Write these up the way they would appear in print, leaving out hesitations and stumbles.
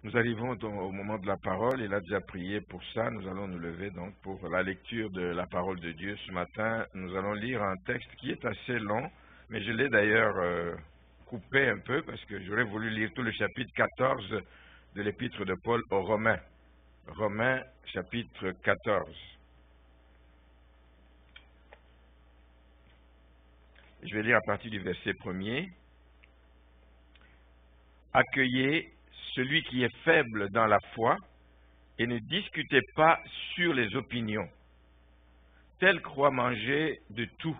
Nous arrivons au moment de la parole. Il a déjà prié pour ça. Nous allons nous lever donc pour la lecture de la parole de Dieu. Ce matin, nous allons lire un texte qui est assez long, mais je l'ai d'ailleurs coupé un peu parce que j'aurais voulu lire tout le chapitre 14 de l'épître de Paul aux Romains. Romains, chapitre 14. Je vais lire à partir du verset 1er. Accueillez celui qui est faible dans la foi et ne discutez pas sur les opinions. Tel croit manger de tout,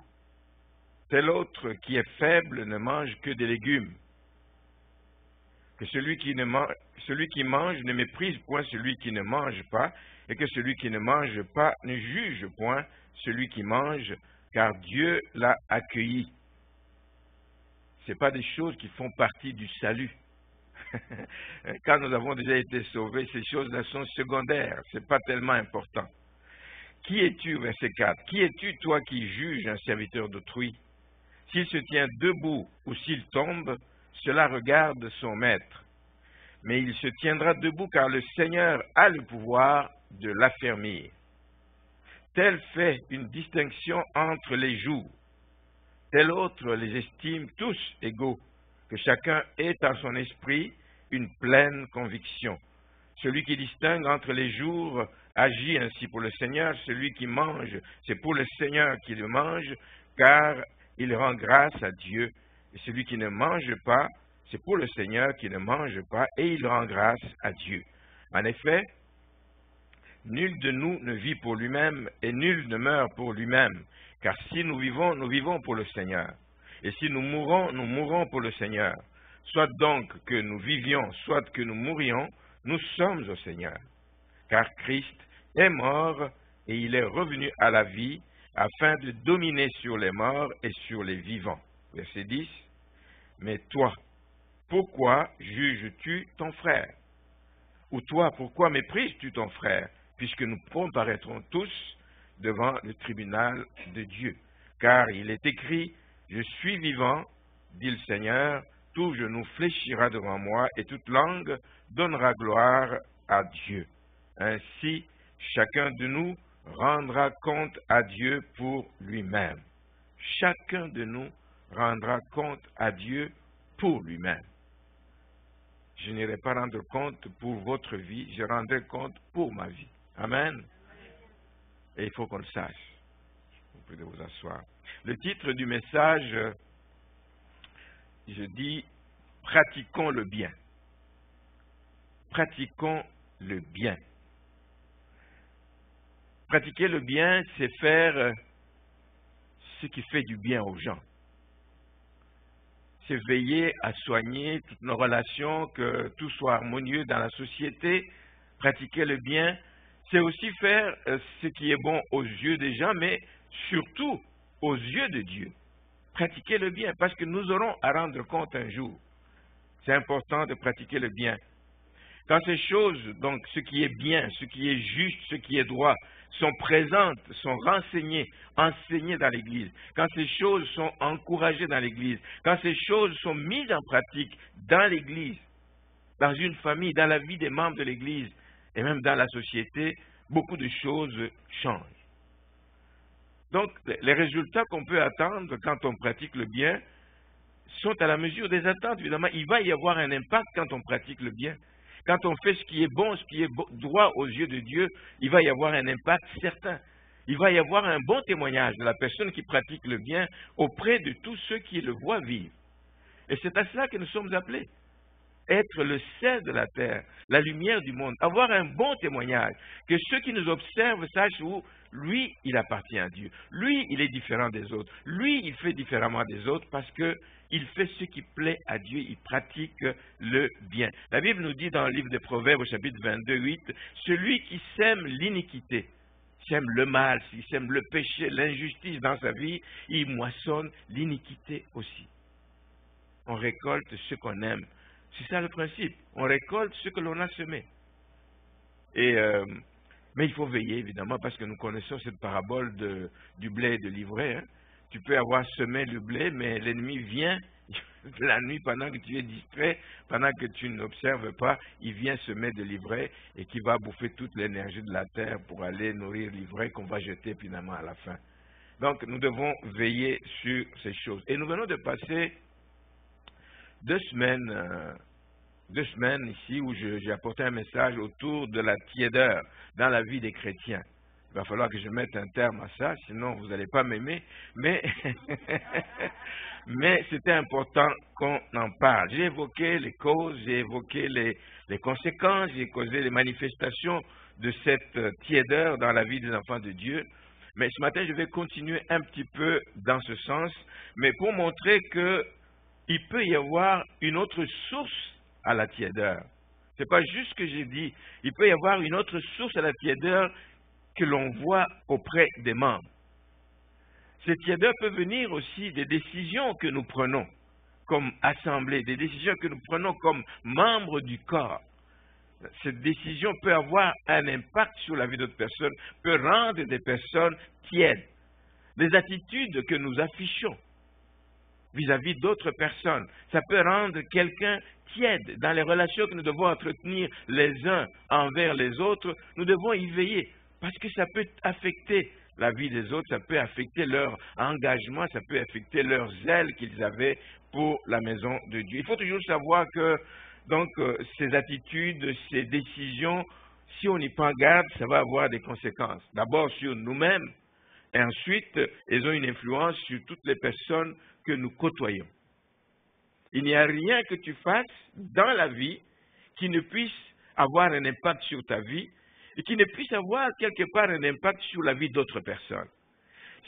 tel autre qui est faible ne mange que des légumes. Que celui qui mange ne méprise point celui qui ne mange pas, et que celui qui ne mange pas ne juge point celui qui mange, car Dieu l'a accueilli. Ce n'est pas des choses qui font partie du salut. Quand nous avons déjà été sauvés, ces choses-là sont secondaires, ce n'est pas tellement important. Qui es-tu, verset 4, qui es-tu, toi qui juges un serviteur d'autrui? S'il se tient debout ou s'il tombe, cela regarde son maître. Mais il se tiendra debout car le Seigneur a le pouvoir de l'affermir. Tel fait une distinction entre les jours, tel autre les estime tous égaux, que chacun ait en son esprit une pleine conviction. Celui qui distingue entre les jours agit ainsi pour le Seigneur. Celui qui mange, c'est pour le Seigneur qui le mange, car il rend grâce à Dieu. Et celui qui ne mange pas, c'est pour le Seigneur qui ne mange pas, et il rend grâce à Dieu. En effet, nul de nous ne vit pour lui-même, et nul ne meurt pour lui-même. Car si nous vivons pour le Seigneur. Et si nous mourons pour le Seigneur. Soit donc que nous vivions, soit que nous mourions, nous sommes au Seigneur. Car Christ est mort et il est revenu à la vie afin de dominer sur les morts et sur les vivants. Verset 10. Mais toi, pourquoi juges-tu ton frère? Ou toi, pourquoi méprises-tu ton frère? Puisque nous comparaîtrons tous devant le tribunal de Dieu. Car il est écrit, je suis vivant, dit le Seigneur, tout genou fléchira devant moi et toute langue donnera gloire à Dieu. Ainsi, chacun de nous rendra compte à Dieu pour lui-même. Chacun de nous rendra compte à Dieu pour lui-même. Je n'irai pas rendre compte pour votre vie, je rendrai compte pour ma vie. Amen. Et il faut qu'on le sache. Vous pouvez vous asseoir. Le titre du message, je dis, pratiquons le bien. Pratiquons le bien. Pratiquer le bien, c'est faire ce qui fait du bien aux gens. C'est veiller à soigner toutes nos relations, que tout soit harmonieux dans la société. Pratiquer le bien, c'est aussi faire ce qui est bon aux yeux des gens, mais surtout aux yeux de Dieu. Pratiquer le bien, parce que nous aurons à rendre compte un jour. C'est important de pratiquer le bien. Quand ces choses, donc ce qui est bien, ce qui est juste, ce qui est droit, sont présentes, sont renseignées, enseignées dans l'Église, quand ces choses sont encouragées dans l'Église, quand ces choses sont mises en pratique dans l'Église, dans une famille, dans la vie des membres de l'Église, et même dans la société, beaucoup de choses changent. Donc, les résultats qu'on peut attendre quand on pratique le bien sont à la mesure des attentes. Évidemment, il va y avoir un impact quand on pratique le bien. Quand on fait ce qui est bon, ce qui est droit aux yeux de Dieu, il va y avoir un impact certain. Il va y avoir un bon témoignage de la personne qui pratique le bien auprès de tous ceux qui le voient vivre. Et c'est à cela que nous sommes appelés. Être le sel de la terre, la lumière du monde, avoir un bon témoignage, que ceux qui nous observent sachent où lui, il appartient à Dieu. Lui, il est différent des autres. Lui, il fait différemment des autres parce qu'il fait ce qui plaît à Dieu, il pratique le bien. La Bible nous dit dans le livre des Proverbes, au chapitre 22, 8, celui qui sème l'iniquité, sème le mal, s'il sème le péché, l'injustice dans sa vie, il moissonne l'iniquité aussi. On récolte ce qu'on aime. C'est ça le principe. On récolte ce que l'on a semé. Mais il faut veiller, évidemment, parce que nous connaissons cette parabole du blé et de l'ivraie. Tu peux avoir semé le blé, mais l'ennemi vient La nuit, pendant que tu es distrait, pendant que tu n'observes pas, il vient semer de l'ivraie et qui va bouffer toute l'énergie de la terre pour aller nourrir l'ivraie qu'on va jeter finalement à la fin. Donc, nous devons veiller sur ces choses. Et nous venons de passer 2 semaines, 2 semaines ici où j'ai apporté un message autour de la tiédeur dans la vie des chrétiens. Il va falloir que je mette un terme à ça, sinon vous n'allez pas m'aimer. Mais, mais c'était important qu'on en parle. J'ai évoqué les causes, j'ai évoqué les conséquences, j'ai causé les manifestations de cette tiédeur dans la vie des enfants de Dieu. Mais ce matin, je vais continuer un petit peu dans ce sens, mais pour montrer qu'il peut y avoir une autre source à la tiédeur. Ce n'est pas juste ce que j'ai dit. Il peut y avoir une autre source à la tiédeur que l'on voit auprès des membres. Cette tiédeur peut venir aussi des décisions que nous prenons comme assemblée, des décisions que nous prenons comme membres du corps. Cette décision peut avoir un impact sur la vie d'autres personnes, peut rendre des personnes tièdes. Les attitudes que nous affichons vis-à-vis d'autres personnes, ça peut rendre quelqu'un tiède. Dans les relations que nous devons entretenir les uns envers les autres, nous devons y veiller. Parce que ça peut affecter la vie des autres, ça peut affecter leur engagement, ça peut affecter leur zèle qu'ils avaient pour la maison de Dieu. Il faut toujours savoir que donc, ces attitudes, ces décisions, si on n'y prend garde, ça va avoir des conséquences. D'abord sur nous-mêmes, et ensuite, elles ont une influence sur toutes les personnes que nous côtoyons. Il n'y a rien que tu fasses dans la vie qui ne puisse avoir un impact sur ta vie et qui ne puisse avoir quelque part un impact sur la vie d'autres personnes.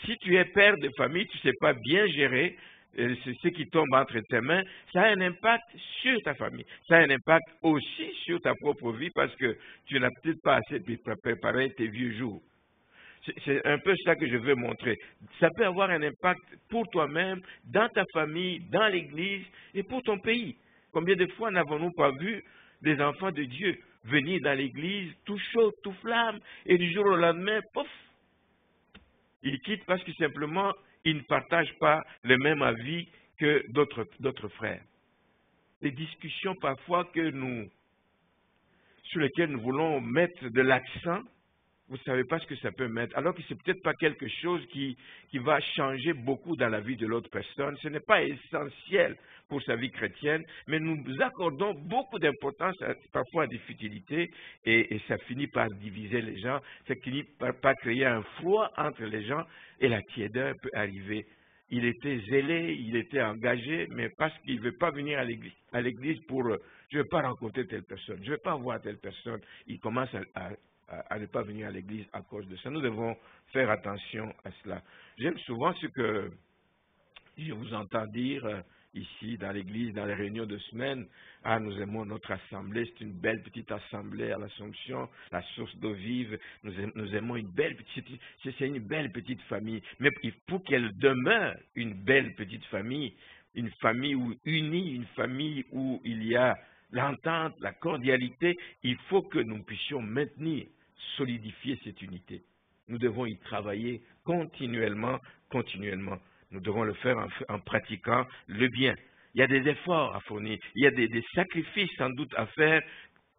Si tu es père de famille, tu ne sais pas bien gérer ce qui tombe entre tes mains, ça a un impact sur ta famille. Ça a un impact aussi sur ta propre vie parce que tu n'as peut-être pas assez préparé tes vieux jours. C'est un peu ça que je veux montrer. Ça peut avoir un impact pour toi-même, dans ta famille, dans l'Église et pour ton pays. Combien de fois n'avons-nous pas vu des enfants de Dieu venir dans l'Église tout chaud, tout flamme, et du jour au lendemain, pouf, ils quittent parce que simplement, ils ne partagent pas le même avis que d'autres frères. Des discussions parfois sur lesquelles nous voulons mettre de l'accent, vous ne savez pas ce que ça peut mettre, alors que ce n'est peut-être pas quelque chose qui va changer beaucoup dans la vie de l'autre personne. Ce n'est pas essentiel pour sa vie chrétienne, mais nous accordons beaucoup d'importance parfois à des futilités et ça finit par diviser les gens, ça finit par créer un froid entre les gens et la tiédeur peut arriver. Il était zélé, il était engagé, mais parce qu'il ne veut pas venir à l'église pour « je ne veux pas rencontrer telle personne, je ne veux pas voir telle personne », il commence à ne pas venir à l'église à cause de ça. Nous devons faire attention à cela. J'aime souvent ce que je vous entends dire ici dans l'église, dans les réunions de semaine. Ah, nous aimons notre assemblée, c'est une belle petite assemblée à l'Assomption, la source d'eau vive. Nous aimons une belle petite, c'est une belle petite famille. Mais pour qu'elle demeure une belle petite famille, une famille unie, une famille où il y a l'entente, la cordialité, il faut que nous puissions maintenir, solidifier cette unité. Nous devons y travailler continuellement. Nous devons le faire en pratiquant le bien. Il y a des efforts à fournir, il y a des sacrifices sans doute à faire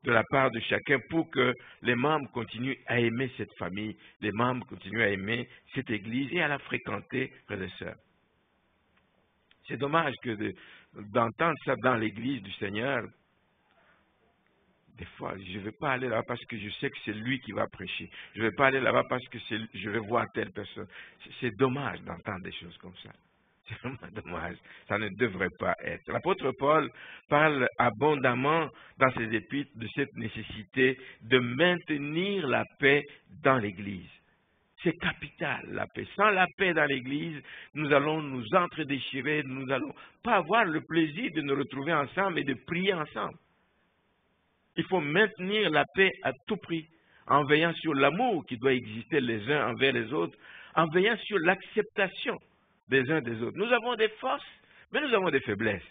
de la part de chacun pour que les membres continuent à aimer cette famille, les membres continuent à aimer cette église et à la fréquenter, frères et sœurs. C'est dommage d'entendre ça dans l'église du Seigneur. Des fois, je ne vais pas aller là-bas parce que je sais que c'est lui qui va prêcher. Je ne vais pas aller là-bas parce que je vais voir telle personne. C'est dommage d'entendre des choses comme ça. C'est vraiment dommage. Ça ne devrait pas être. L'apôtre Paul parle abondamment dans ses épîtres de cette nécessité de maintenir la paix dans l'Église. C'est capital, la paix. Sans la paix dans l'Église, nous allons nous entredéchirer, nous n'allons pas avoir le plaisir de nous retrouver ensemble et de prier ensemble. Il faut maintenir la paix à tout prix, en veillant sur l'amour qui doit exister les uns envers les autres, en veillant sur l'acceptation des uns des autres. Nous avons des forces, mais nous avons des faiblesses.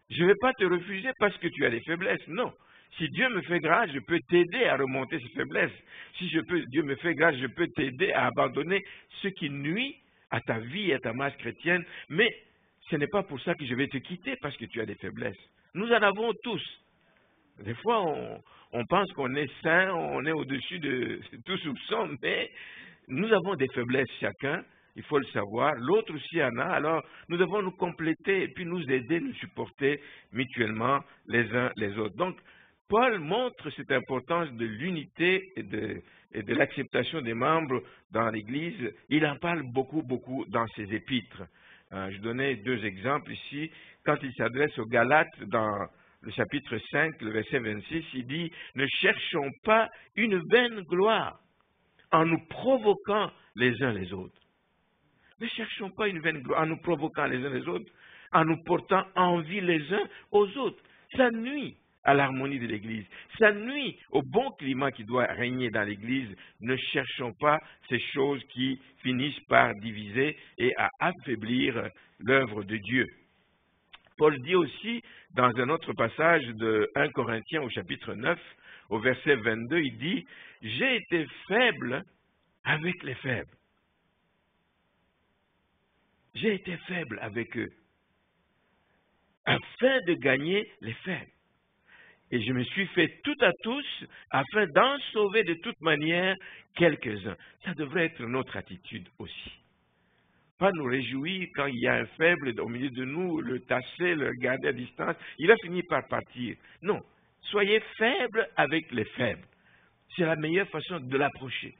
Je ne vais pas te refuser parce que tu as des faiblesses, non. Si Dieu me fait grâce, je peux t'aider à remonter ces faiblesses. Si Dieu me fait grâce, je peux t'aider à abandonner ce qui nuit à ta vie et à ta masse chrétienne, mais ce n'est pas pour ça que je vais te quitter parce que tu as des faiblesses. Nous en avons tous. Des fois, on pense qu'on est saint, on est au-dessus de tout soupçon, mais nous avons des faiblesses chacun, il faut le savoir. L'autre aussi en a, alors nous devons nous compléter et puis nous aider, nous supporter mutuellement les uns les autres. Donc, Paul montre cette importance de l'unité et de l'acceptation des membres dans l'Église. Il en parle beaucoup dans ses épîtres. Je donnais 2 exemples ici. Quand il s'adresse aux Galates dans le chapitre 5, le verset 26, il dit « Ne cherchons pas une vaine gloire en nous provoquant les uns les autres. » Ne cherchons pas une vaine gloire en nous provoquant les uns les autres, en nous portant envie les uns aux autres. Ça nuit à l'harmonie de l'Église. Ça nuit au bon climat qui doit régner dans l'Église. Ne cherchons pas ces choses qui finissent par diviser et à affaiblir l'œuvre de Dieu. Paul dit aussi, dans un autre passage de 1 Corinthiens au chapitre 9, au verset 22, il dit « J'ai été faible avec les faibles. J'ai été faible avec eux, afin de gagner les faibles. Et je me suis fait tout à tous, afin d'en sauver de toute manière quelques-uns. » Ça devrait être notre attitude aussi. Pas nous réjouir quand il y a un faible au milieu de nous, le tasser, le garder à distance, il va finir par partir. Non, soyez faibles avec les faibles. C'est la meilleure façon de l'approcher.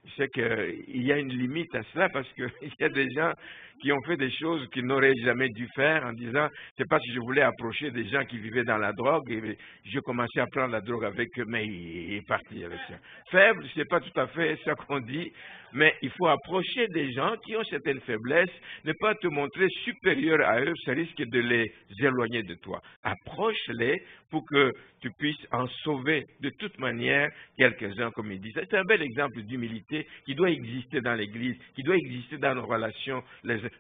Je sais qu'il y a une limite à cela parce qu'il y a des gens qui ont fait des choses qu'ils n'auraient jamais dû faire en disant « c'est parce que je voulais approcher des gens qui vivaient dans la drogue et je commençais à prendre la drogue avec eux, mais il est parti avec ça. » Faible, ce n'est pas tout à fait ça qu'on dit, mais il faut approcher des gens qui ont certaines faiblesses, ne pas te montrer supérieur à eux, ça risque de les éloigner de toi. Approche-les pour que tu puisses en sauver de toute manière quelques-uns, comme il dit. C'est un bel exemple d'humilité qui doit exister dans l'Église, qui doit exister dans nos relations.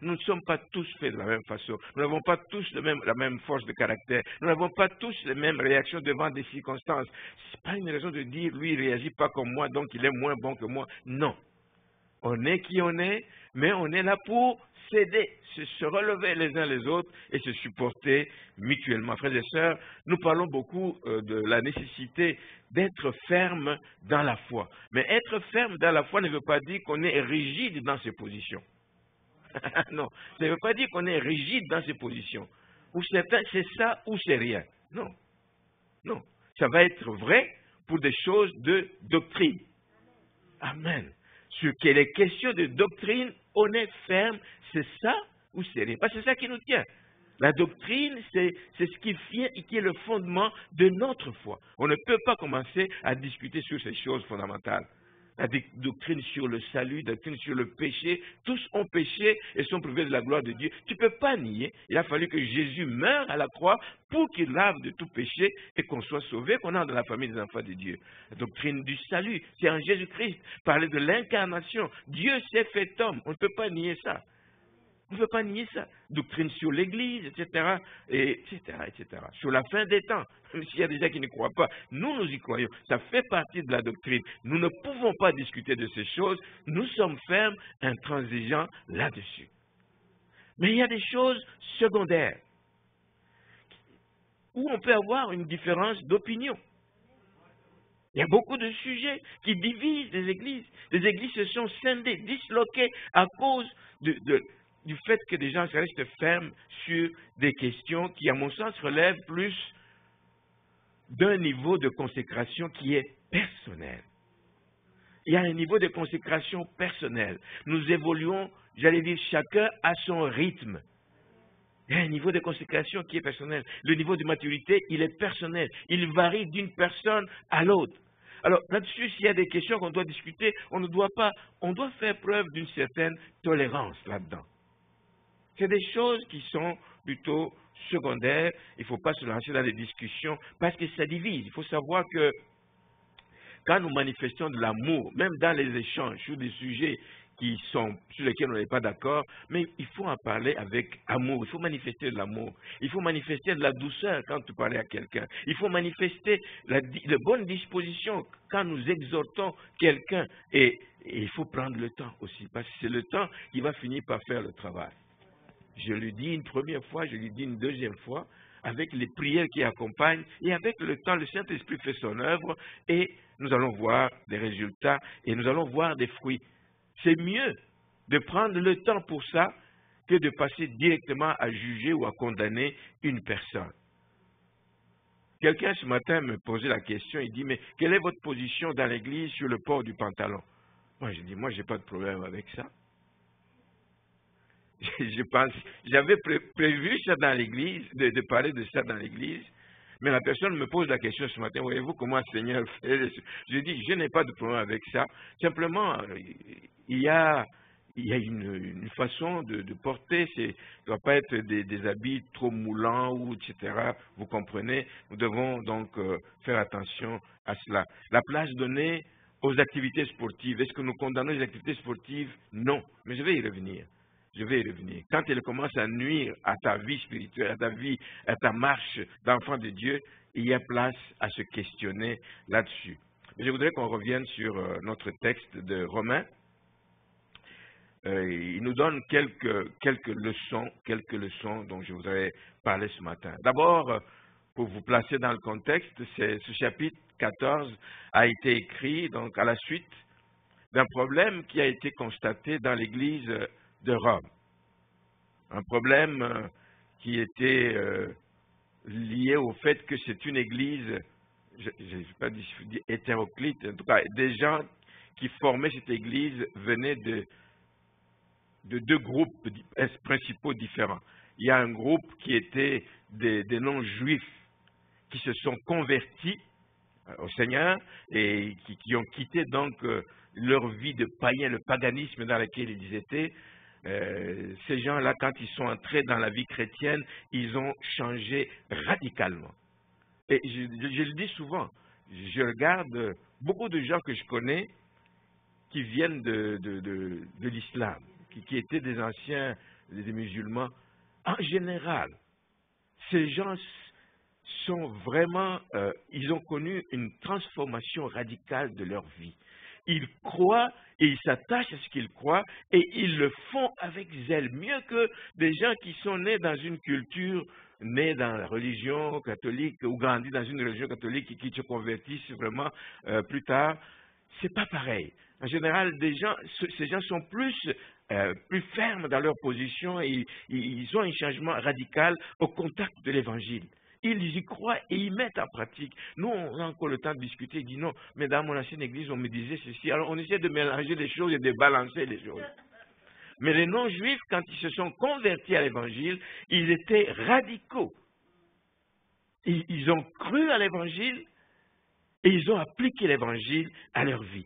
Nous ne sommes pas tous faits de la même façon. Nous n'avons pas tous la même force de caractère. Nous n'avons pas tous les mêmes réactions devant des circonstances. Ce n'est pas une raison de dire, lui, il ne réagit pas comme moi, donc il est moins bon que moi. Non. On est qui on est, mais on est là pour s'aider, se relever les uns les autres et se supporter mutuellement. Frères et sœurs, nous parlons beaucoup de la nécessité d'être ferme dans la foi. Mais être ferme dans la foi ne veut pas dire qu'on est rigide dans ses positions. Non, ça ne veut pas dire qu'on est rigide dans ses positions. Ou c'est ça ou c'est rien. Non, non. Ça va être vrai pour des choses de doctrine. Amen. Sur les questions de doctrine, on est ferme, c'est ça ou c'est rien. Parce que c'est ça qui nous tient. La doctrine, c'est ce qui est le fondement de notre foi. On ne peut pas commencer à discuter sur ces choses fondamentales. La doctrine sur le salut, la doctrine sur le péché, tous ont péché et sont privés de la gloire de Dieu. Tu ne peux pas nier. Il a fallu que Jésus meure à la croix pour qu'il lave de tout péché et qu'on soit sauvé, qu'on entre dans la famille des enfants de Dieu. La doctrine du salut, c'est en Jésus-Christ. Parler de l'incarnation. Dieu s'est fait homme. On ne peut pas nier ça. On ne peut pas nier ça. Doctrine sur l'Église, etc., etc. Sur la fin des temps, même s'il y a des gens qui ne croient pas, nous y croyons. Ça fait partie de la doctrine. Nous ne pouvons pas discuter de ces choses. Nous sommes fermes, intransigeants là-dessus. Mais il y a des choses secondaires où on peut avoir une différence d'opinion. Il y a beaucoup de sujets qui divisent les églises. Les églises se sont scindées, disloquées à cause du fait que des gens restent fermes sur des questions qui, à mon sens, relèvent plus d'un niveau de consécration qui est personnel. Il y a un niveau de consécration personnelle. Nous évoluons, j'allais dire, chacun à son rythme. Il y a un niveau de consécration qui est personnel. Le niveau de maturité, il est personnel. Il varie d'une personne à l'autre. Alors, là-dessus, s'il y a des questions qu'on doit discuter, on doit faire preuve d'une certaine tolérance là-dedans. C'est des choses qui sont plutôt secondaires. Il ne faut pas se lancer dans des discussions parce que ça divise. Il faut savoir que quand nous manifestons de l'amour, même dans les échanges sur des sujets sur lesquels on n'est pas d'accord, mais il faut en parler avec amour. Il faut manifester de l'amour. Il faut manifester de la douceur quand tu parles à quelqu'un. Il faut manifester de bonne disposition quand nous exhortons quelqu'un. Et il faut prendre le temps aussi, parce que c'est le temps qui va finir par faire le travail. Je le dis une première fois, je le dis une deuxième fois, avec les prières qui accompagnent, et avec le temps, le Saint-Esprit fait son œuvre, et nous allons voir des résultats, et nous allons voir des fruits. C'est mieux de prendre le temps pour ça que de passer directement à juger ou à condamner une personne. Quelqu'un ce matin me posait la question, il dit, mais quelle est votre position dans l'église sur le port du pantalon? Moi, je dis, moi, je n'ai pas de problème avec ça. Je pense, j'avais prévu ça dans l'église, de parler de ça dans l'église, mais la personne me pose la question ce matin, voyez-vous comment le Seigneur fait? Je dis, je n'ai pas de problème avec ça. Simplement, il y a une façon de porter, ça ne doit pas être des habits trop moulants, ou etc. Vous comprenez? Nous devons donc faire attention à cela. La place donnée aux activités sportives, est-ce que nous condamnons les activités sportives? Non, mais je vais y revenir. Je vais y revenir. Quand elles commencent à nuire à ta vie spirituelle, à ta vie, à ta marche d'enfant de Dieu, il y a place à se questionner là-dessus. Je voudrais qu'on revienne sur notre texte de Romains. Il nous donne quelques leçons dont je voudrais parler ce matin. D'abord, pour vous placer dans le contexte, ce chapitre 14 a été écrit donc à la suite d'un problème qui a été constaté dans l'Église de Rome. Un problème qui était lié au fait que c'est une église, je ne vais pas dire hétéroclite, en tout cas, des gens qui formaient cette église venaient de deux groupes principaux différents. Il y a un groupe qui était des non-juifs qui se sont convertis au Seigneur et qui ont quitté donc leur vie de païen, le paganisme dans lequel ils étaient. Ces gens-là, quand ils sont entrés dans la vie chrétienne, ils ont changé radicalement. Et je le dis souvent, je regarde beaucoup de gens que je connais qui viennent de l'islam, qui étaient des anciens, des musulmans. En général, ces gens sont vraiment, ils ont connu une transformation radicale de leur vie. Ils croient et ils s'attachent à ce qu'ils croient et ils le font avec zèle, mieux que des gens qui sont nés dans une culture, nés dans la religion catholique ou grandis dans une religion catholique et qui se convertissent vraiment plus tard. C'est pas pareil. En général, ces gens sont plus fermes dans leur position et ils ont un changement radical au contact de l'Évangile. Ils y croient et ils mettent en pratique. Nous, on a encore le temps de discuter. Ils disent non, mais dans mon ancienne église, on me disait ceci. Alors, on essaie de mélanger les choses et de balancer les choses. Mais les non-juifs, quand ils se sont convertis à l'Évangile, ils étaient radicaux. Ils ont cru à l'Évangile et ils ont appliqué l'Évangile à leur vie.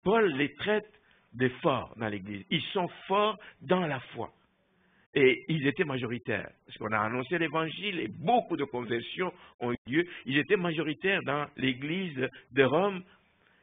Paul les traite de forts dans l'Église. Ils sont forts dans la foi. Et ils étaient majoritaires. Parce qu'on a annoncé l'Évangile et beaucoup de conversions ont eu lieu. Ils étaient majoritaires dans l'Église de Rome.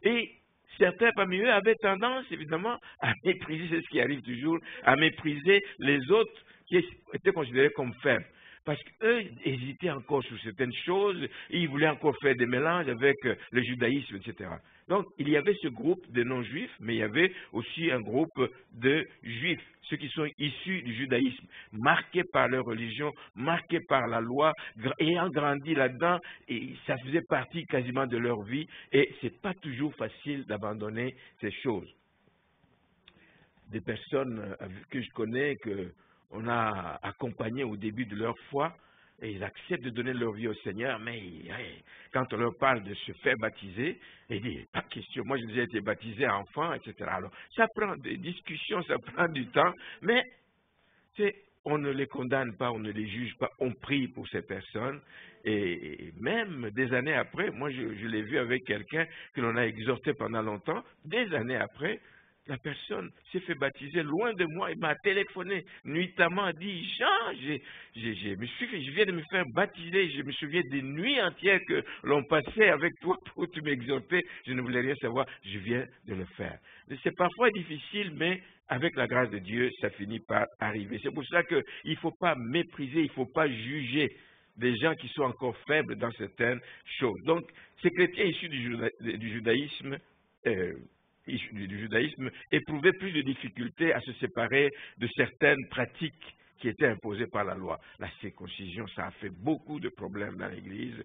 Et certains parmi eux avaient tendance, évidemment, à mépriser, c'est ce qui arrive toujours, à mépriser les autres qui étaient considérés comme faibles. Parce qu'eux hésitaient encore sur certaines choses, et ils voulaient encore faire des mélanges avec le judaïsme, etc. Donc, il y avait ce groupe de non-juifs, mais il y avait aussi un groupe de juifs, ceux qui sont issus du judaïsme, marqués par leur religion, marqués par la loi, ayant grandi là-dedans, et ça faisait partie quasiment de leur vie, et ce n'est pas toujours facile d'abandonner ces choses. Des personnes que je connais, qu'on a accompagnés au début de leur foi, et ils acceptent de donner leur vie au Seigneur, mais quand on leur parle de se faire baptiser, ils disent, pas question, moi j'ai déjà été baptisé enfant, etc. Alors, ça prend des discussions, ça prend du temps, mais on ne les condamne pas, on ne les juge pas, on prie pour ces personnes, et même des années après, moi je l'ai vu avec quelqu'un que l'on a exhorté pendant longtemps, des années après, la personne s'est fait baptiser loin de moi, il m'a téléphoné nuitamment, a dit, Jean, je viens de me faire baptiser, je me souviens des nuits entières que l'on passait avec toi pour te m'exhorter, je ne voulais rien savoir, je viens de le faire. C'est parfois difficile, mais avec la grâce de Dieu, ça finit par arriver. C'est pour ça qu'il ne faut pas mépriser, il ne faut pas juger des gens qui sont encore faibles dans certaines choses. Donc, ces chrétiens issus du judaïsme, éprouvaient plus de difficultés à se séparer de certaines pratiques qui était imposée par la loi. La circoncision, ça a fait beaucoup de problèmes dans l'Église,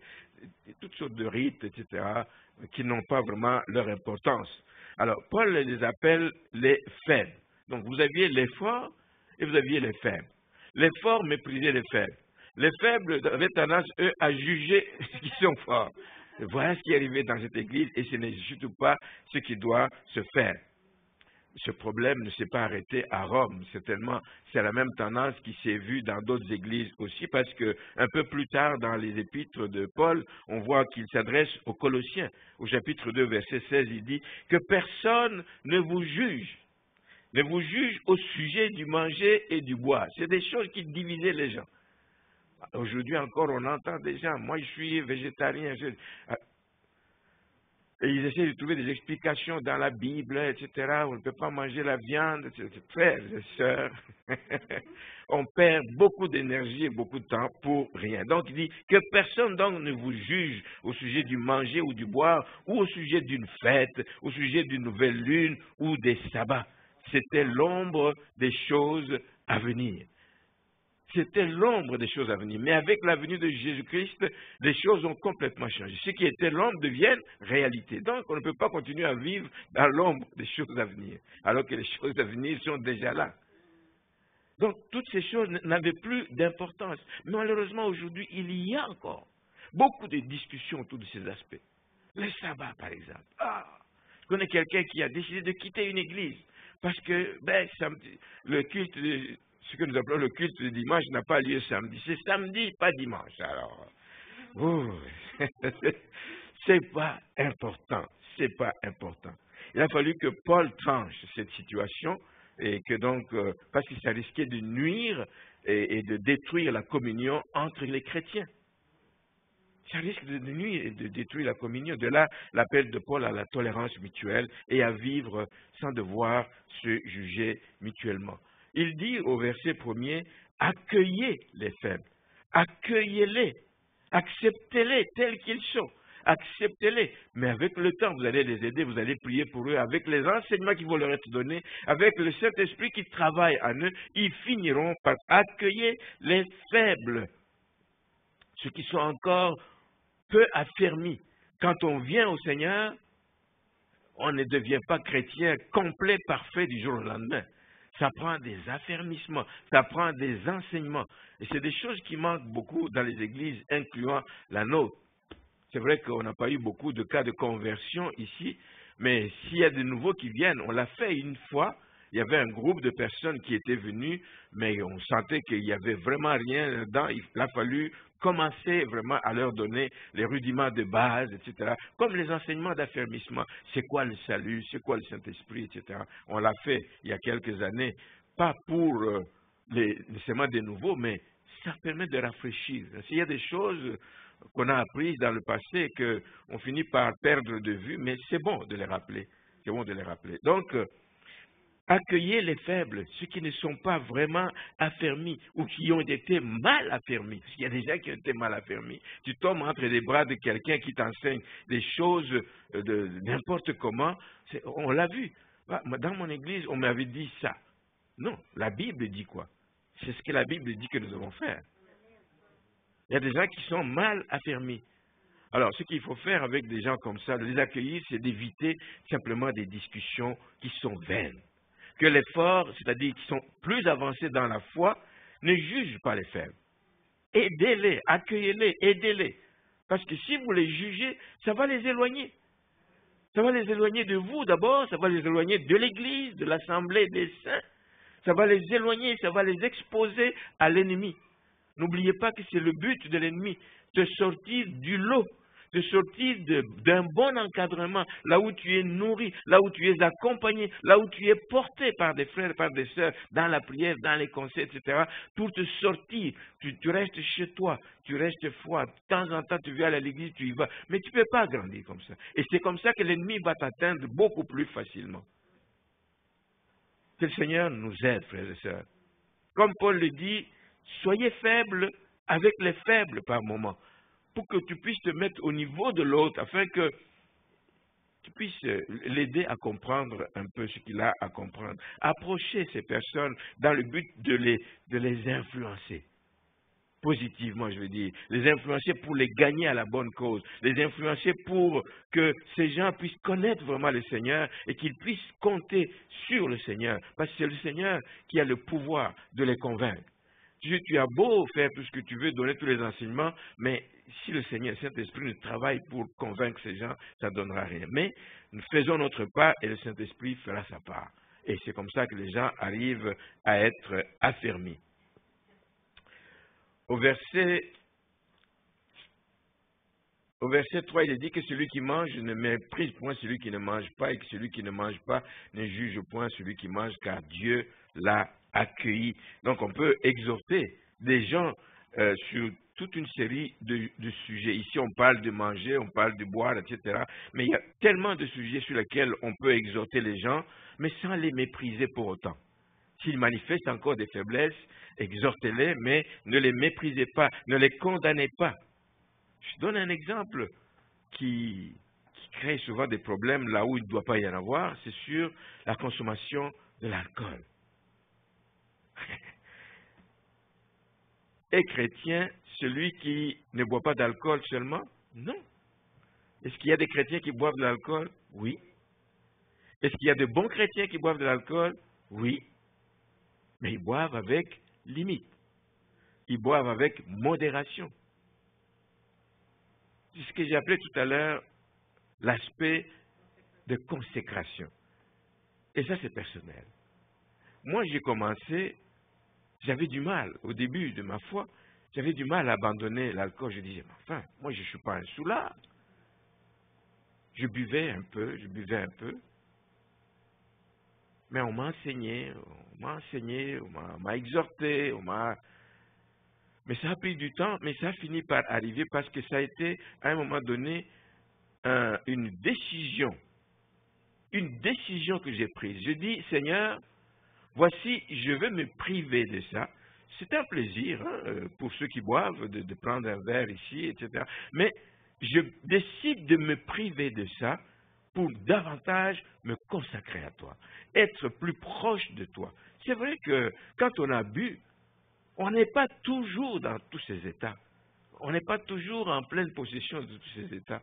toutes sortes de rites, etc., qui n'ont pas vraiment leur importance. Alors, Paul les appelle les faibles. Donc, vous aviez les forts et vous aviez les faibles. Les forts méprisaient les faibles. Les faibles avaient tendance, eux, à juger ceux qui sont forts. Voilà ce qui est arrivé dans cette Église et ce n'est surtout pas ce qui doit se faire. Ce problème ne s'est pas arrêté à Rome, certainement. C'est la même tendance qui s'est vue dans d'autres églises aussi, parce que un peu plus tard dans les épîtres de Paul, on voit qu'il s'adresse aux Colossiens. Au chapitre 2, verset 16, il dit que personne ne vous juge au sujet du manger et du boire. C'est des choses qui divisaient les gens. Aujourd'hui encore, on entend des gens, moi je suis végétarien, et ils essaient de trouver des explications dans la Bible, etc. On ne peut pas manger la viande, etc. Frères et sœurs, on perd beaucoup d'énergie et beaucoup de temps pour rien. Donc il dit que personne donc ne vous juge au sujet du manger ou du boire, ou au sujet d'une fête, au sujet d'une nouvelle lune ou des sabbats. C'était l'ombre des choses à venir. C'était l'ombre des choses à venir. Mais avec la venue de Jésus-Christ, les choses ont complètement changé. Ce qui était l'ombre devient réalité. Donc, on ne peut pas continuer à vivre dans l'ombre des choses à venir, alors que les choses à venir sont déjà là. Donc, toutes ces choses n'avaient plus d'importance. Mais malheureusement, aujourd'hui, il y a encore beaucoup de discussions autour de ces aspects. Le sabbat, par exemple. Je connais quelqu'un qui a décidé de quitter une église parce que le culte... Ce que nous appelons le culte du dimanche n'a pas lieu samedi. C'est samedi, pas dimanche. Alors, c'est pas important. C'est pas important. Il a fallu que Paul tranche cette situation et que donc, parce que ça risquait de nuire et de détruire la communion entre les chrétiens. Ça risque de nuire et de détruire la communion. De là, l'appel de Paul à la tolérance mutuelle et à vivre sans devoir se juger mutuellement. Il dit au verset 1er, accueillez les faibles, accueillez-les, acceptez-les tels qu'ils sont, acceptez-les. Mais avec le temps, vous allez les aider, vous allez prier pour eux, avec les enseignements qui vont leur être donnés, avec le Saint-Esprit qui travaille en eux, ils finiront par accueillir les faibles, ceux qui sont encore peu affermis. Quand on vient au Seigneur, on ne devient pas chrétien complet, parfait du jour au lendemain. Ça prend des affermissements, ça prend des enseignements. Et c'est des choses qui manquent beaucoup dans les églises, incluant la nôtre. C'est vrai qu'on n'a pas eu beaucoup de cas de conversion ici, mais s'il y a de nouveaux qui viennent, on l'a fait une fois. Il y avait un groupe de personnes qui étaient venues, mais on sentait qu'il n'y avait vraiment rien dedans. Il a fallu commencer vraiment à leur donner les rudiments de base, etc. Comme les enseignements d'affermissement. C'est quoi le salut? C'est quoi le Saint-Esprit, etc. On l'a fait il y a quelques années, pas pour nécessairement des nouveaux, mais ça permet de rafraîchir. S'il y a des choses qu'on a apprises dans le passé et qu'on finit par perdre de vue, mais c'est bon de les rappeler. C'est bon de les rappeler. Donc, accueillez les faibles, ceux qui ne sont pas vraiment affermis ou qui ont été mal affermis. Parce qu'il y a des gens qui ont été mal affermis. Tu tombes entre les bras de quelqu'un qui t'enseigne des choses de n'importe comment. On l'a vu. Dans mon église, on m'avait dit ça. Non, la Bible dit quoi? C'est ce que la Bible dit que nous devons faire. Il y a des gens qui sont mal affermis. Alors, ce qu'il faut faire avec des gens comme ça, de les accueillir, c'est d'éviter simplement des discussions qui sont vaines. Que les forts, c'est-à-dire qui sont plus avancés dans la foi, ne jugent pas les faibles. Aidez-les, accueillez-les, aidez-les. Parce que si vous les jugez, ça va les éloigner. Ça va les éloigner de vous d'abord, ça va les éloigner de l'Église, de l'Assemblée des saints. Ça va les éloigner, ça va les exposer à l'ennemi. N'oubliez pas que c'est le but de l'ennemi, de sortir du lot, de sortir d'un bon encadrement, là où tu es nourri, là où tu es accompagné, là où tu es porté par des frères, par des sœurs, dans la prière, dans les conseils, etc., pour te sortir. Tu restes chez toi, tu restes froid. De temps en temps, tu viens à l'église, tu y vas. Mais tu ne peux pas grandir comme ça. Et c'est comme ça que l'ennemi va t'atteindre beaucoup plus facilement. Que le Seigneur nous aide, frères et sœurs. Comme Paul le dit, soyez faibles avec les faibles par moment, pour que tu puisses te mettre au niveau de l'autre, afin que tu puisses l'aider à comprendre un peu ce qu'il a à comprendre. Approcher ces personnes dans le but de les influencer. Positivement, je veux dire, les influencer pour les gagner à la bonne cause, les influencer pour que ces gens puissent connaître vraiment le Seigneur et qu'ils puissent compter sur le Seigneur, parce que c'est le Seigneur qui a le pouvoir de les convaincre. Tu as beau faire tout ce que tu veux, donner tous les enseignements, mais si le Seigneur, Saint-Esprit, ne travaille pour convaincre ces gens, ça ne donnera rien. Mais nous faisons notre part et le Saint-Esprit fera sa part. Et c'est comme ça que les gens arrivent à être affermis. Au verset 3, il est dit que celui qui mange ne méprise point celui qui ne mange pas, et que celui qui ne mange pas ne juge point celui qui mange, car Dieu l'a accueilli. Donc on peut exhorter des gens sur toute une série de sujets. Ici on parle de manger, on parle de boire, etc. Mais il y a tellement de sujets sur lesquels on peut exhorter les gens, mais sans les mépriser pour autant. S'ils manifestent encore des faiblesses, exhortez-les, mais ne les méprisez pas, ne les condamnez pas. Je donne un exemple qui crée souvent des problèmes là où il ne doit pas y en avoir, c'est sur la consommation de l'alcool. Est chrétien celui qui ne boit pas d'alcool seulement? Non. Est-ce qu'il y a des chrétiens qui boivent de l'alcool? Oui. Est-ce qu'il y a de bons chrétiens qui boivent de l'alcool? Oui. Mais ils boivent avec limite. Ils boivent avec modération. C'est ce que j'ai appelé tout à l'heure l'aspect de consécration. Et ça, c'est personnel. Moi, j'ai commencé, j'avais du mal, au début de ma foi, j'avais du mal à abandonner l'alcool. Je disais, mais enfin, moi, je ne suis pas un soulard. Je buvais un peu. Mais on m'a enseigné, on m'a exhorté, Mais ça a pris du temps, mais ça a fini par arriver parce que ça a été, à un moment donné, une décision que j'ai prise. Je dis, Seigneur, voici, je veux me priver de ça. C'est un plaisir pour ceux qui boivent de prendre un verre ici, etc. Mais je décide de me priver de ça pour davantage me consacrer à toi, être plus proche de toi. C'est vrai que quand on a bu, on n'est pas toujours dans tous ces états. On n'est pas toujours en pleine possession de tous ces états.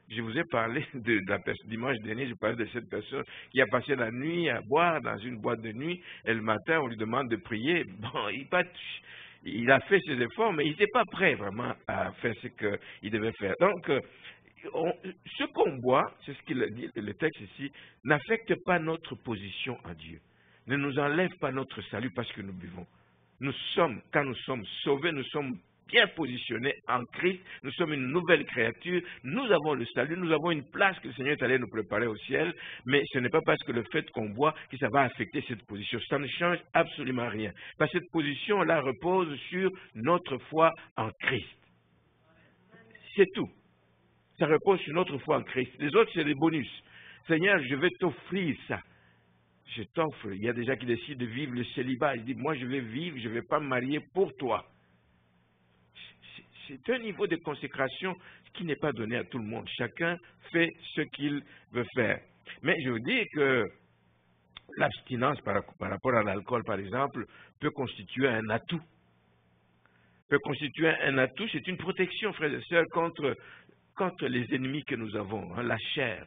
Je vous ai parlé de la personne, dimanche dernier, je parlais de cette personne qui a passé la nuit à boire dans une boîte de nuit, et le matin, on lui demande de prier. Bon, il a fait ses efforts, mais il n'était pas prêt vraiment à faire ce qu'il devait faire. Donc, ce qu'on boit, c'est ce qu'il dit le texte ici, n'affecte pas notre position en Dieu. Ne nous enlève pas notre salut parce que nous buvons. Quand nous sommes sauvés, nous sommes bien positionnés en Christ, nous sommes une nouvelle créature, nous avons le salut, nous avons une place que le Seigneur est allé nous préparer au ciel, mais ce n'est pas parce que le fait qu'on boit que ça va affecter cette position. Ça ne change absolument rien. Parce que cette position-là repose sur notre foi en Christ. C'est tout. Ça repose sur notre foi en Christ. Les autres, c'est des bonus. Seigneur, je vais t'offrir ça. Je t'offre. Il y a des gens qui décident de vivre le célibat. Ils disent, moi, je vais vivre, je ne vais pas me marier pour toi. C'est un niveau de consécration qui n'est pas donné à tout le monde. Chacun fait ce qu'il veut faire. Mais je veux dire que l'abstinence par rapport à l'alcool, par exemple, peut constituer un atout. C'est une protection, frères et sœurs, contre les ennemis que nous avons, la chair.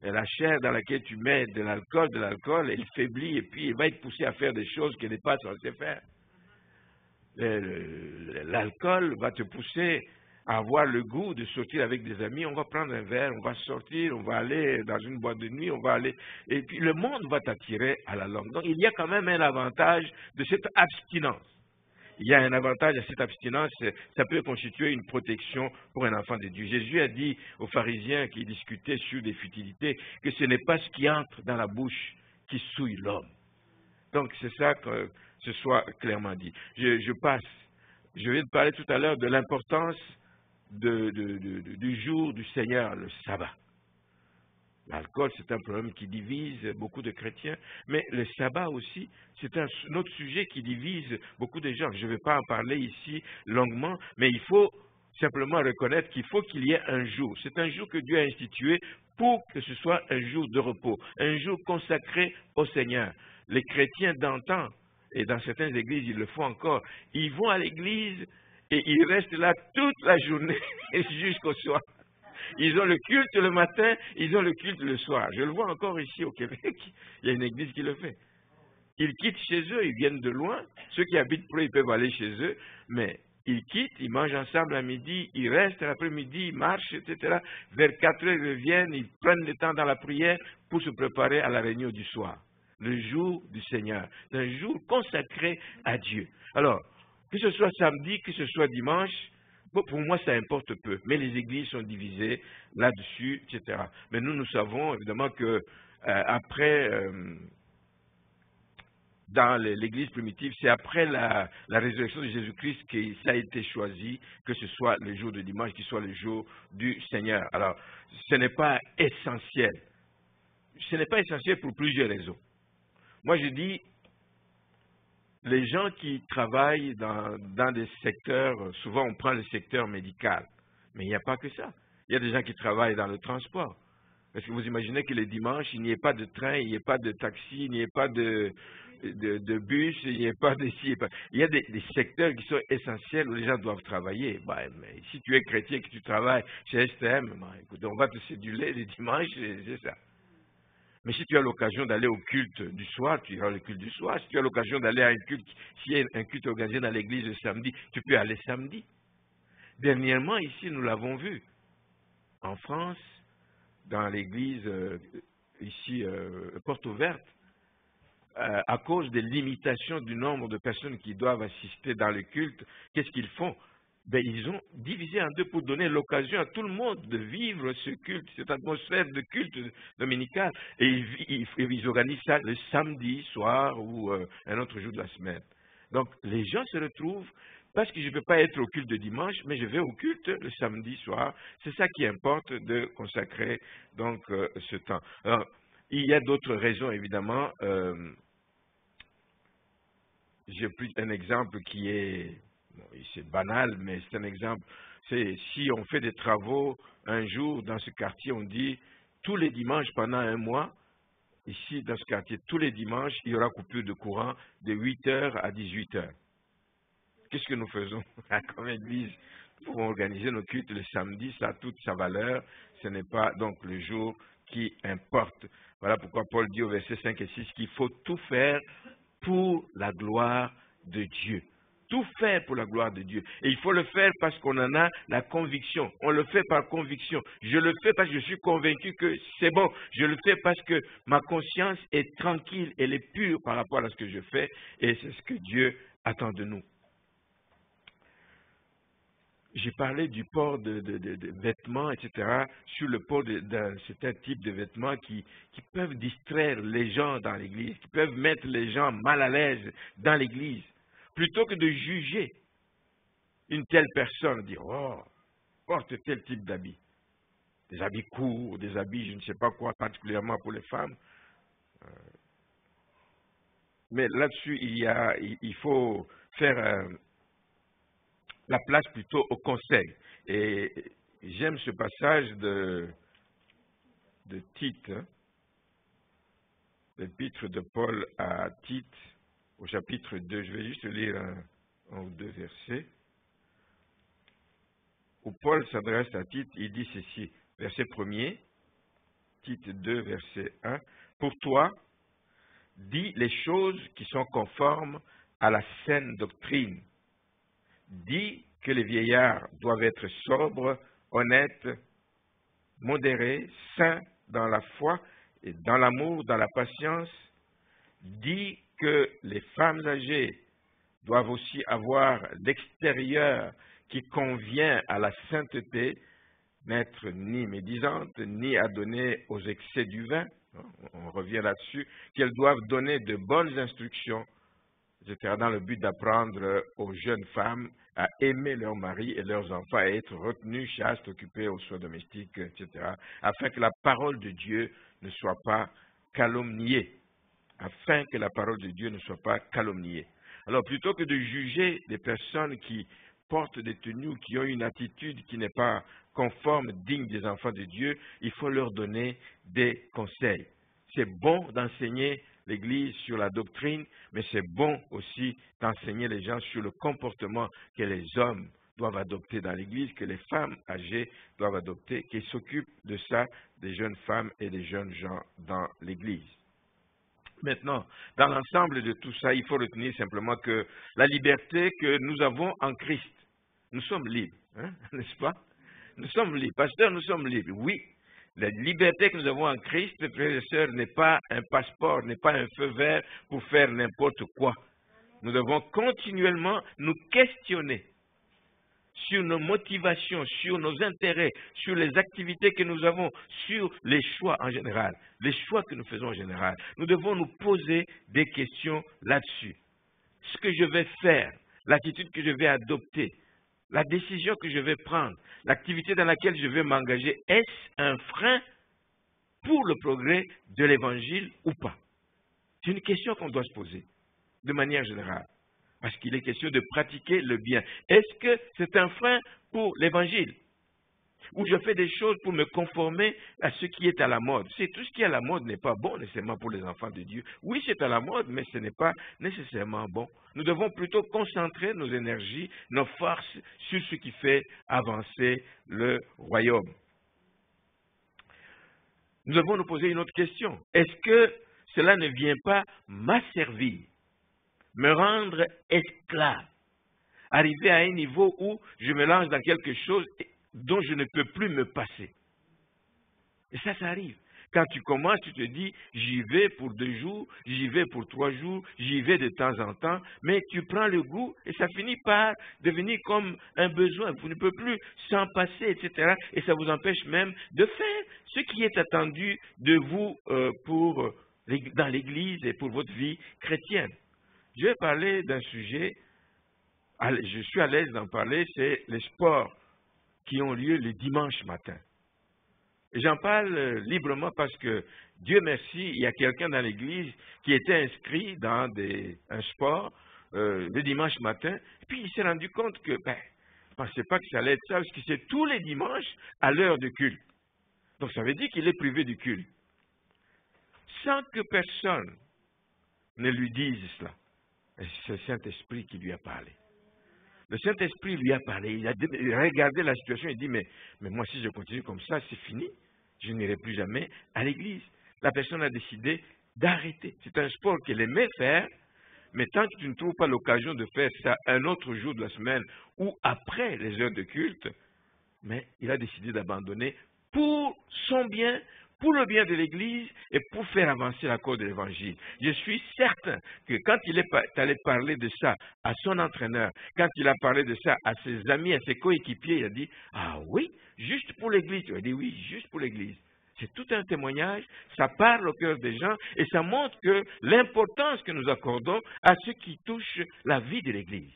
La chair dans laquelle tu mets de l'alcool, elle faiblit et puis elle va être poussée à faire des choses qu'elle n'est pas censée faire. L'alcool va te pousser à avoir le goût de sortir avec des amis. On va prendre un verre, on va sortir, on va aller dans une boîte de nuit, et puis le monde va t'attirer à la langue. Donc il y a quand même un avantage de cette abstinence. Il y a un avantage à cette abstinence, ça peut constituer une protection pour un enfant de Dieu. Jésus a dit aux pharisiens qui discutaient sur des futilités que ce n'est pas ce qui entre dans la bouche qui souille l'homme. Donc c'est ça que ce soit clairement dit. Je passe. Je vais te parler tout à l'heure de l'importance du jour du Seigneur, le sabbat. L'alcool, c'est un problème qui divise beaucoup de chrétiens, mais le sabbat aussi, c'est un autre sujet qui divise beaucoup de gens. Je ne vais pas en parler ici longuement, mais il faut simplement reconnaître qu'il faut qu'il y ait un jour. C'est un jour que Dieu a institué pour que ce soit un jour de repos, un jour consacré au Seigneur. Les chrétiens d'antan, et dans certaines églises, ils le font encore, ils vont à l'église et ils restent là toute la journée jusqu'au soir. Ils ont le culte le matin, ils ont le culte le soir. Je le vois encore ici au Québec, il y a une église qui le fait. Ils quittent chez eux, ils viennent de loin. Ceux qui habitent près, ils peuvent aller chez eux, mais ils quittent, ils mangent ensemble à midi, ils restent l'après-midi, ils marchent, etc. Vers 4 heures, ils reviennent, ils prennent le temps dans la prière pour se préparer à la réunion du soir. Le jour du Seigneur. C'est un jour consacré à Dieu. Alors, que ce soit samedi, que ce soit dimanche, bon, pour moi, ça importe peu. Mais les églises sont divisées là-dessus, etc. Mais nous savons évidemment que après... dans l'église primitive, c'est après la résurrection de Jésus-Christ que ça a été choisi, que ce soit le jour de dimanche, qui soit le jour du Seigneur. Alors, ce n'est pas essentiel. Ce n'est pas essentiel pour plusieurs raisons. Moi, je dis, les gens qui travaillent dans des secteurs, souvent on prend le secteur médical, mais il n'y a pas que ça. Il y a des gens qui travaillent dans le transport. Est-ce que vous imaginez que le dimanche, il n'y ait pas de train, il n'y ait pas de taxi, il n'y ait pas de bus, il n'y ait pas de ci, il y a des secteurs qui sont essentiels où les gens doivent travailler. Ben, mais si tu es chrétien et que tu travailles chez STM, ben, écoute, on va te céduler le dimanche, c'est ça. Mais si tu as l'occasion d'aller au culte du soir, tu iras au culte du soir. Si tu as l'occasion d'aller à un culte, s'il y a un culte organisé dans l'église le samedi, tu peux aller samedi. Dernièrement, ici, nous l'avons vu. En France, dans l'église, ici, Porte Ouverte, à cause des limitations du nombre de personnes qui doivent assister dans le culte, qu'est-ce qu'ils font? Ben, ils ont divisé en deux pour donner l'occasion à tout le monde de vivre ce culte, cette atmosphère de culte dominical. Et ils organisent ça le samedi soir ou un autre jour de la semaine. Donc, les gens se retrouvent, parce que je ne peux pas être au culte de dimanche, mais je vais au culte le samedi soir. C'est ça qui importe de consacrer donc ce temps. Alors, il y a d'autres raisons, évidemment. J'ai pris un exemple qui est, bon, c'est banal, mais c'est un exemple. C'est si on fait des travaux un jour dans ce quartier, on dit tous les dimanches pendant un mois, ici dans ce quartier, tous les dimanches, il y aura coupure de courant de 8h à 18h. Qu'est-ce que nous faisons comme église pour organiser nos cultes le samedi? Ça a toute sa valeur. Ce n'est pas donc le jour qui importe. Voilà pourquoi Paul dit au verset 5 et 6 qu'il faut tout faire pour la gloire de Dieu. Tout faire pour la gloire de Dieu. Et il faut le faire parce qu'on en a la conviction. On le fait par conviction. Je le fais parce que je suis convaincu que c'est bon. Je le fais parce que ma conscience est tranquille, elle est pure par rapport à ce que je fais. Et c'est ce que Dieu attend de nous. J'ai parlé du port de vêtements, etc., sur le port d'un certain type de vêtements qui peuvent distraire les gens dans l'Église, qui peuvent mettre les gens mal à l'aise dans l'Église. Plutôt que de juger une telle personne, dire « Oh, porte tel type d'habits ». Des habits courts, des habits, je ne sais pas quoi, particulièrement pour les femmes. Mais là-dessus, il faut faire la place plutôt au conseil. Et j'aime ce passage de Tite, l'épître de Paul à Tite, au chapitre 2. Je vais juste lire un ou deux versets. Où Paul s'adresse à Tite, il dit ceci, verset 1er, Tite 2, verset 1. Pour toi, dis les choses qui sont conformes à la saine doctrine. Dis que les vieillards doivent être sobres, honnêtes, modérés, saints dans la foi et dans l'amour, dans la patience. Dis que les femmes âgées doivent aussi avoir l'extérieur qui convient à la sainteté, n'être ni médisantes, ni adonnées aux excès du vin. On revient là-dessus, qu'elles doivent donner de bonnes instructions, etc., dans le but d'apprendre aux jeunes femmes à aimer leurs maris et leurs enfants, à être retenues, chastes, occupées aux soins domestiques, etc., afin que la parole de Dieu ne soit pas calomniée. Afin que la parole de Dieu ne soit pas calomniée. Alors, plutôt que de juger des personnes qui portent des tenues ou qui ont une attitude qui n'est pas conforme, digne des enfants de Dieu, il faut leur donner des conseils. C'est bon d'enseigner l'Église sur la doctrine, mais c'est bon aussi d'enseigner les gens sur le comportement que les hommes doivent adopter dans l'Église, que les femmes âgées doivent adopter, qui s'occupent de ça, des jeunes femmes et des jeunes gens dans l'Église. Maintenant, dans l'ensemble de tout ça, il faut retenir simplement que la liberté que nous avons en Christ, nous sommes libres, hein, n'est-ce pas? Nous sommes libres. Pasteur, nous sommes libres. Oui, la liberté que nous avons en Christ, frères et sœurs, n'est pas un passeport, n'est pas un feu vert pour faire n'importe quoi. Nous devons continuellement nous questionner sur nos motivations, sur nos intérêts, sur les activités que nous avons, sur les choix en général, les choix que nous faisons en général. Nous devons nous poser des questions là-dessus. Ce que je vais faire, l'attitude que je vais adopter, la décision que je vais prendre, l'activité dans laquelle je vais m'engager, est-ce un frein pour le progrès de l'Évangile ou pas? C'est une question qu'on doit se poser de manière générale. Parce qu'il est question de pratiquer le bien. Est-ce que c'est un frein pour l'Évangile? Ou je fais des choses pour me conformer à ce qui est à la mode? C'est tout ce qui est à la mode n'est pas bon nécessairement pour les enfants de Dieu. Oui, c'est à la mode, mais ce n'est pas nécessairement bon. Nous devons plutôt concentrer nos énergies, nos forces sur ce qui fait avancer le royaume. Nous devons nous poser une autre question. Est-ce que cela ne vient pas m'asservir, me rendre esclave, arriver à un niveau où je me lance dans quelque chose dont je ne peux plus me passer? Et ça arrive. Quand tu commences, tu te dis, j'y vais pour 2 jours, j'y vais pour 3 jours, j'y vais de temps en temps, mais tu prends le goût et ça finit par devenir comme un besoin. Vous ne pouvez plus s'en passer, etc. Et ça vous empêche même de faire ce qui est attendu de vous dans l'Église et pour votre vie chrétienne. Je vais parler d'un sujet, je suis à l'aise d'en parler, c'est les sports qui ont lieu le dimanche matin. Et j'en parle librement parce que, Dieu merci, il y a quelqu'un dans l'Église qui était inscrit dans un sport le dimanche matin, et puis il s'est rendu compte que, je ne pensais pas que ça allait être ça, parce que c'est tous les dimanches à l'heure de culte. Donc ça veut dire qu'il est privé du culte. Sans que personne ne lui dise cela. C'est le Saint-Esprit qui lui a parlé. Le Saint-Esprit lui a parlé, il a regardé la situation et dit, mais moi si je continue comme ça, c'est fini. Je n'irai plus jamais à l'église. La personne a décidé d'arrêter. C'est un sport qu'elle aimait faire, mais tant que tu ne trouves pas l'occasion de faire ça un autre jour de la semaine ou après les heures de culte, mais il a décidé d'abandonner pour son bien, pour le bien de l'Église et pour faire avancer la cause de l'Évangile. Je suis certain que quand il est allé parler de ça à son entraîneur, quand il a parlé de ça à ses amis, à ses coéquipiers, il a dit, ah oui, juste pour l'Église. Il a dit, oui, juste pour l'Église. C'est tout un témoignage, ça parle au cœur des gens et ça montre que l'importance que nous accordons à ce qui touche la vie de l'Église.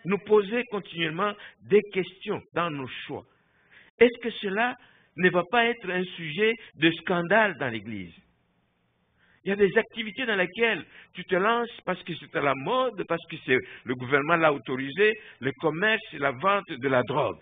Nous poser continuellement des questions dans nos choix. Est-ce que cela ne va pas être un sujet de scandale dans l'Église? Il y a des activités dans lesquelles tu te lances parce que c'est à la mode, parce que le gouvernement l'a autorisé, le commerce et la vente de la drogue.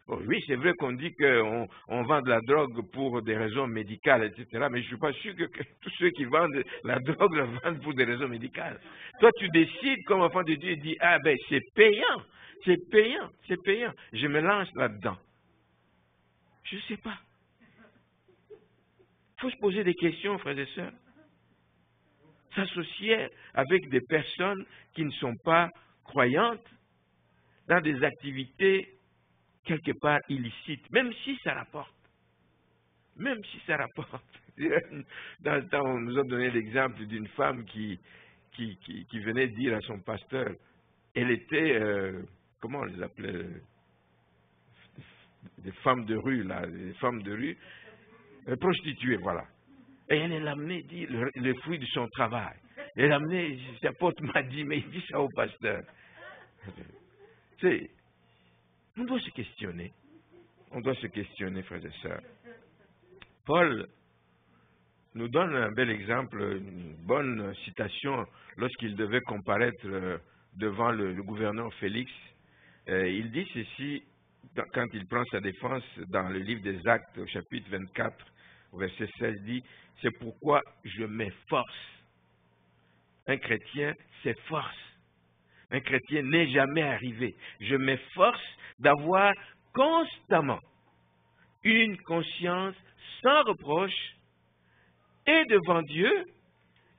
Oh, oui, c'est vrai qu'on dit qu'on vend de la drogue pour des raisons médicales, etc. Mais je ne suis pas sûr que tous ceux qui vendent la drogue la vendent pour des raisons médicales. Toi, tu décides comme enfant de Dieu et dis, ah ben c'est payant, c'est payant, c'est payant. Je me lance là-dedans. Je ne sais pas. Il faut se poser des questions, frères et sœurs. S'associer avec des personnes qui ne sont pas croyantes dans des activités quelque part illicites, même si ça rapporte. Même si ça rapporte. Dans le temps, on nous a donné l'exemple d'une femme qui venait dire à son pasteur, elle était, comment on les appelait, des femmes de rue, là, des femmes de rue, prostituées, voilà. Et elle l'a amené, dit, le fruit de son travail. Elle l'a amené, sa pote m'a dit, mais il dit ça au pasteur. On doit se questionner. On doit se questionner, frères et sœurs. Paul nous donne un bel exemple, une bonne citation lorsqu'il devait comparaître devant le gouverneur Félix, il dit ceci quand il prend sa défense dans le livre des Actes, au chapitre 24, au verset 16, il dit « C'est pourquoi je m'efforce ». Un chrétien s'efforce. Un chrétien n'est jamais arrivé. Je m'efforce d'avoir constamment une conscience sans reproche et devant Dieu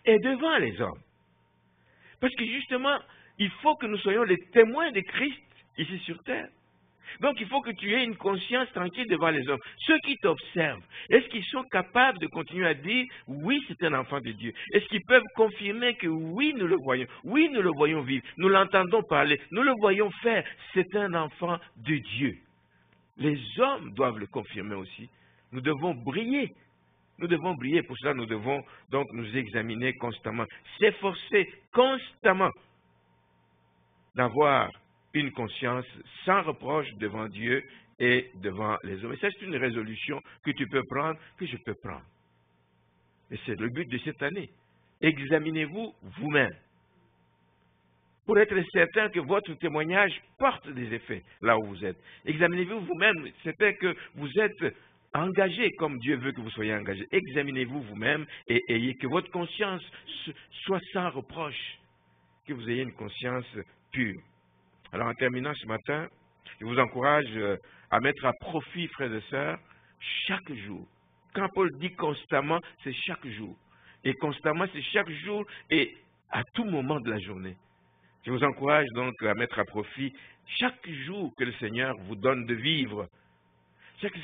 et devant les hommes. Parce que justement, il faut que nous soyons les témoins de Christ ici sur terre. Donc il faut que tu aies une conscience tranquille devant les hommes. Ceux qui t'observent, est-ce qu'ils sont capables de continuer à dire « Oui, c'est un enfant de Dieu ». Est-ce qu'ils peuvent confirmer que oui, nous le voyons vivre, nous l'entendons parler, nous le voyons faire, c'est un enfant de Dieu. Les hommes doivent le confirmer aussi. Nous devons briller. Nous devons briller. Pour cela, nous devons donc nous examiner constamment, s'efforcer constamment d'avoir une conscience sans reproche devant Dieu et devant les hommes. Et ça, c'est une résolution que tu peux prendre, que je peux prendre. Et c'est le but de cette année. Examinez-vous vous-même pour être certain que votre témoignage porte des effets là où vous êtes. Examinez-vous vous-même, certain que vous êtes engagé comme Dieu veut que vous soyez engagé. Examinez-vous vous-même et ayez que votre conscience soit sans reproche, que vous ayez une conscience pure. Alors en terminant ce matin, je vous encourage à mettre à profit, frères et sœurs, chaque jour. Quand Paul dit constamment, c'est chaque jour. Et constamment, c'est chaque jour et à tout moment de la journée. Je vous encourage donc à mettre à profit chaque jour que le Seigneur vous donne de vivre. Chaque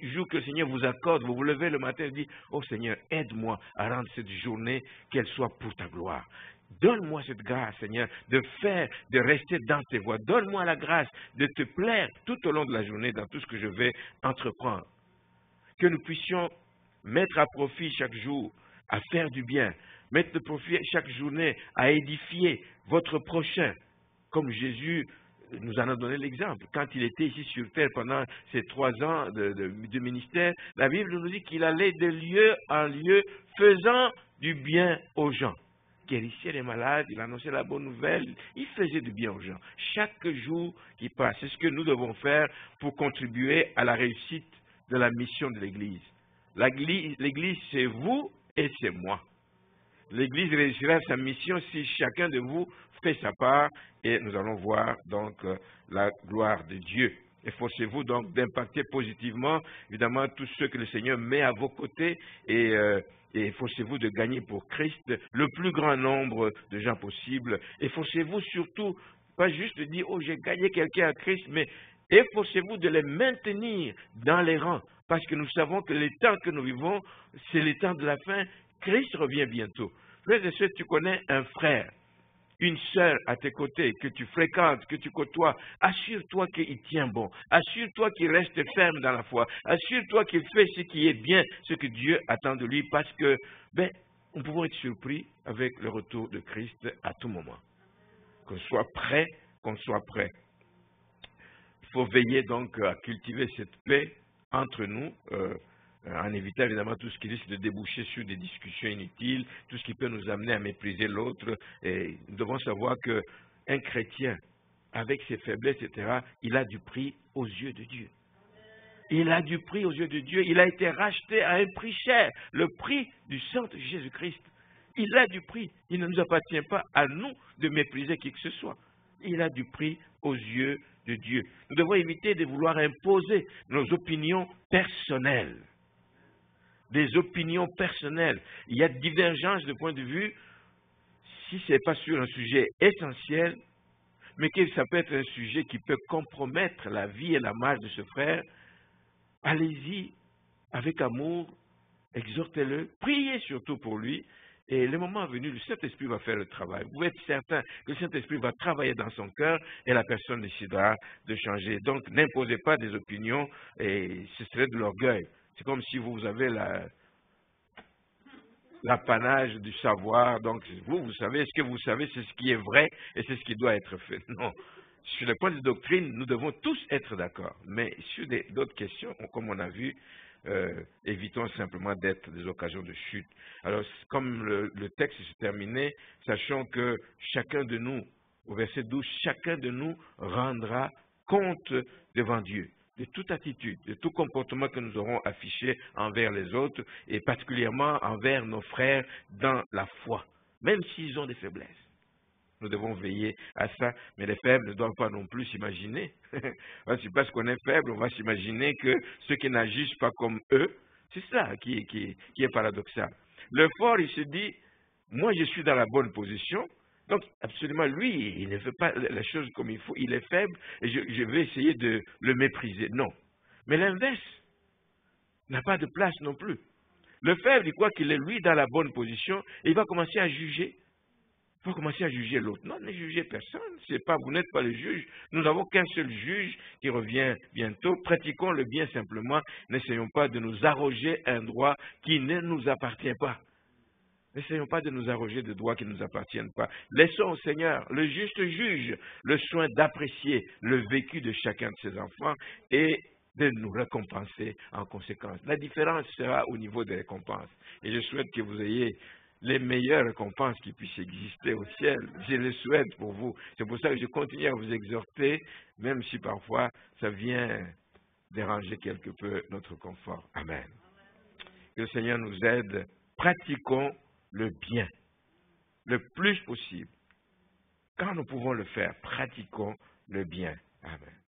jour que le Seigneur vous accorde, vous vous levez le matin et dites « Oh Seigneur, aide-moi à rendre cette journée qu'elle soit pour ta gloire. Donne-moi cette grâce, Seigneur, de rester dans tes voies. Donne-moi la grâce de te plaire tout au long de la journée dans tout ce que je vais entreprendre. » Que nous puissions mettre à profit chaque jour à faire du bien, mettre à profit chaque journée à édifier votre prochain, comme Jésus nous en a donné l'exemple. Quand il était ici sur terre pendant ces 3 ans de ministère, la Bible nous dit qu'il allait de lieu en lieu faisant du bien aux gens. Guérissait les malades, il annonçait la bonne nouvelle, il faisait du bien aux gens. Chaque jour qui passe, c'est ce que nous devons faire pour contribuer à la réussite de la mission de l'Église. L'Église, c'est vous et c'est moi. L'Église réussira sa mission si chacun de vous fait sa part et nous allons voir donc la gloire de Dieu. Efforcez-vous donc d'impacter positivement, évidemment, tous ceux que le Seigneur met à vos côtés et efforcez-vous de gagner pour Christ le plus grand nombre de gens possible. Efforcez-vous surtout, pas juste de dire « Oh, j'ai gagné quelqu'un à Christ », mais efforcez-vous de les maintenir dans les rangs, parce que nous savons que les temps que nous vivons, c'est les temps de la fin. Christ revient bientôt. Frères et sœurs, tu connais un frère, une sœur à tes côtés, que tu fréquentes, que tu côtoies, assure-toi qu'il tient bon. Assure-toi qu'il reste ferme dans la foi. Assure-toi qu'il fait ce qui est bien, ce que Dieu attend de lui, parce que, nous pouvons être surpris avec le retour de Christ à tout moment. Qu'on soit prêt, qu'on soit prêt. Il faut veiller donc à cultiver cette paix entre nous, en évitant évidemment tout ce qui risque de déboucher sur des discussions inutiles, tout ce qui peut nous amener à mépriser l'autre. Et nous devons savoir qu'un chrétien, avec ses faiblesses, etc., il a du prix aux yeux de Dieu. Il a du prix aux yeux de Dieu. Il a été racheté à un prix cher, le prix du sang de Jésus-Christ. Il a du prix. Il ne nous appartient pas à nous de mépriser qui que ce soit. Il a du prix aux yeux de Dieu. Nous devons éviter de vouloir imposer nos opinions personnelles. Des opinions personnelles. Il y a divergence de point de vue si ce n'est pas sur un sujet essentiel, mais que ça peut être un sujet qui peut compromettre la vie et la marche de ce frère. Allez-y avec amour, exhortez-le, priez surtout pour lui, et le moment venu, le Saint-Esprit va faire le travail. Vous pouvez être certain que le Saint-Esprit va travailler dans son cœur et la personne décidera de changer. Donc, n'imposez pas des opinions, et ce serait de l'orgueil. C'est comme si vous avez l'apanage du savoir, donc vous savez, ce que vous savez, c'est ce qui est vrai et c'est ce qui doit être fait. Non. Sur le point de doctrine, nous devons tous être d'accord. Mais sur d'autres questions, comme on a vu, évitons simplement d'être des occasions de chute. Alors, comme le texte se terminait, sachant que chacun de nous au verset 12, chacun de nous rendra compte devant Dieu de toute attitude, de tout comportement que nous aurons affiché envers les autres et particulièrement envers nos frères dans la foi, même s'ils ont des faiblesses. Nous devons veiller à ça, mais les faibles ne doivent pas non plus s'imaginer. C'est parce qu'on est faible, on va s'imaginer que ceux qui n'agissent pas comme eux, c'est ça qui est paradoxal. Le fort, il se dit, moi je suis dans la bonne position, donc absolument lui, il ne fait pas la chose comme il faut, il est faible, et je vais essayer de le mépriser. Non. Mais l'inverse n'a pas de place non plus. Le faible, il croit qu'il est lui dans la bonne position, et il va commencer à juger. Il faut commencer à juger l'autre. Non, ne jugez personne. Vous n'êtes pas le juge. Nous n'avons qu'un seul juge qui revient bientôt. Pratiquons le bien simplement. N'essayons pas de nous arroger un droit qui ne nous appartient pas. N'essayons pas de nous arroger de droits qui ne nous appartiennent pas. Laissons au Seigneur, le juste juge, le soin d'apprécier le vécu de chacun de ses enfants et de nous récompenser en conséquence. La différence sera au niveau des récompenses. Et je souhaite que vous ayez les meilleures récompenses qui puissent exister au ciel. Je le souhaite pour vous. C'est pour ça que je continue à vous exhorter, même si parfois ça vient déranger quelque peu notre confort. Amen. Que le Seigneur nous aide. Pratiquons le bien le plus possible. Quand nous pouvons le faire, pratiquons le bien. Amen.